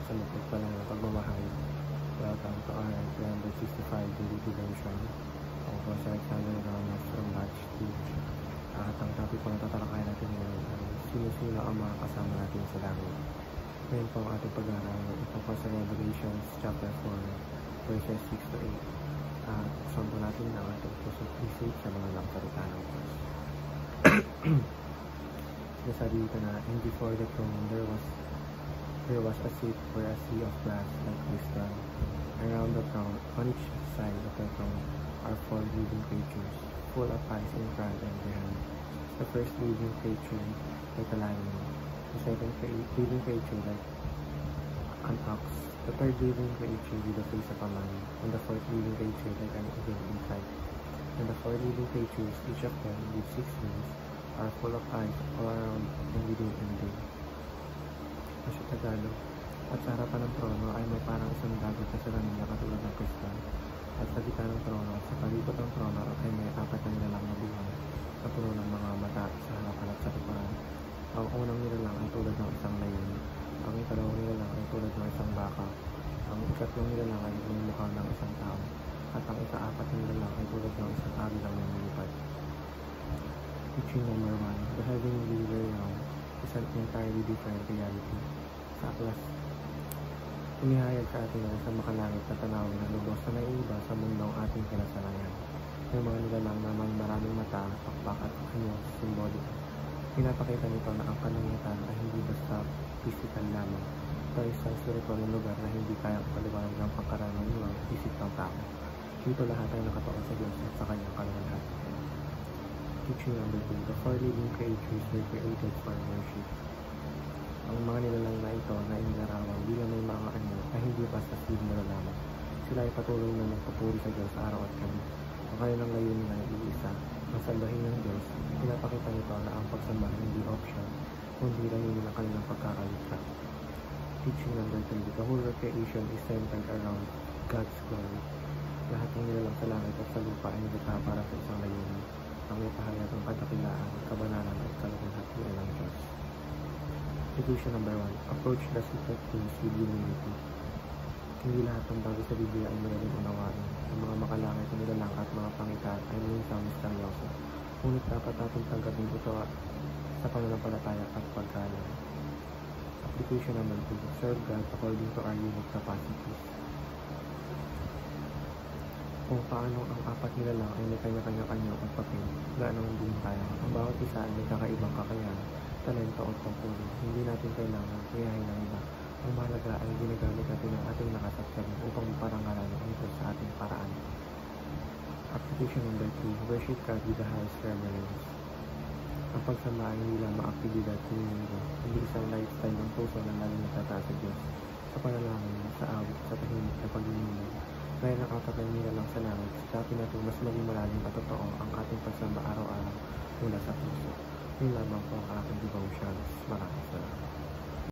sa lupit pa lang ng pagmamahal. Welcome to our 365 daily devotion. Ako po si Alexander Ramos from Batch 2. At ang topic po na tatalakayan natin ngayon ay sino-sino ang mga kasama natin sa langit. Ngayon po ang ating pag-aaral ito po sa Revelations chapter 4 verses 6 to 8. At saan po natin ang ating pusot isip sa mga nakasalita ng Diyos. Sinasabi dito na, and before the throne there was a seat or a sea of glass like crystal. Around the throne, on each side of the throne, are 4 living creatures, full of eyes in front and behind. The first living creature like a lion, the second living creature like an ox, the third living creature with the face of a man, and the fourth living creature like an eagle in sight. And the 4 living creatures, each of them with 6 wings, are full of eyes all around and within and within. Sa Tagalog, at sa harapan ng trono ay may parang isang dagat na salamin na katulad ng kristal. At sa gitna ng trono at sa palibot ng trono ay may 4 na nilalang na buwan na puno ng mga mata sa harapan at sa likuran. Ang unang nilalang ay tulad ng isang layon. Ang ikalawang nilalang ay tulad ng isang baka. Ang ikatlong nilalang ay may mukha ng isang tao. At ang ika-4 na nilalang ay tulad ng isang agilang na lumilipad. Teaching number 1. The heavenly realm is an entirely different reality. Sa aklas, inihayag sa atin ang isang makalangit na tanawin na lubos na naiiba sa mundong ating kinasanayan. May mga nilalang naman maraming mata, pakpak at anyo simbolik. Pinapakita nito na ang kalangitan ay hindi basta physical lamang. Ito ay isang spiritual na lugar na hindi kayang paliwanag ng pangkaraniwang isip ng tao. Dito lahat ay nakatuon sa Diyos at sa kanyang kaluwalhati. Teaching number 2. The 4 living creatures were created for worship. Ang mga nilalang na ito na inilarawan bilang may mga anyo ay hindi basta simbolo lamang. Sila ay patuloy na nagpupuri sa Diyos araw at gabi. Ang kanilang layunin ay iisa, ang salbahin ng Diyos. Pinapakita nito na ang pagsamba hindi option, kundi layunin ang kanilang pagkakalikha. Teaching number 3. The whole creation is centered around God's glory. Lahat ng nilalang sa langit at sa lupa ay nilikha para sa isang layunin. Ang ipahayag ang kadakilaan, kabanalan at kaluwalhatian ng Diyos. Education number 1. Approach the secret things with humility. Hindi lahat ng bagay sa Biblia ay madaling unawain. Ang mga makalangit na nilalang at mga pangikat ay minsan misteryoso. Ngunit dapat natin tanggapin ito sa pananampalataya at paggalang. Application number 2. Serve God according to our unique capacities. Kung paano ang 4 nilalang ay may kanya-kanyang anyo at papel, gaano din tayo. Ang bawat isa ay may kakaibang kakayahan, talento o tungkulin. Hindi natin kailangan kuyahin ng iba. Ang mahalaga ay ginagamit natin ang ating nakasasari upang parangalan ang ito sa ating paraan. Application number 3. Worship God with the highest reverence. Ang pagsama ay hindi lamang aktibidad kuninyo, hindi isang lifestyle ng puso na lalo natataas sa Diyos, sa panalangin, sa awit, sa tahimik na pag-iinig. Dahil ang 4 na nilalang sa langit, dapat natin mas maging malalim at totoo ang ating pagsamba araw-araw mula sa puso. Yun lamang po ang aking devotions. Maraming salamat.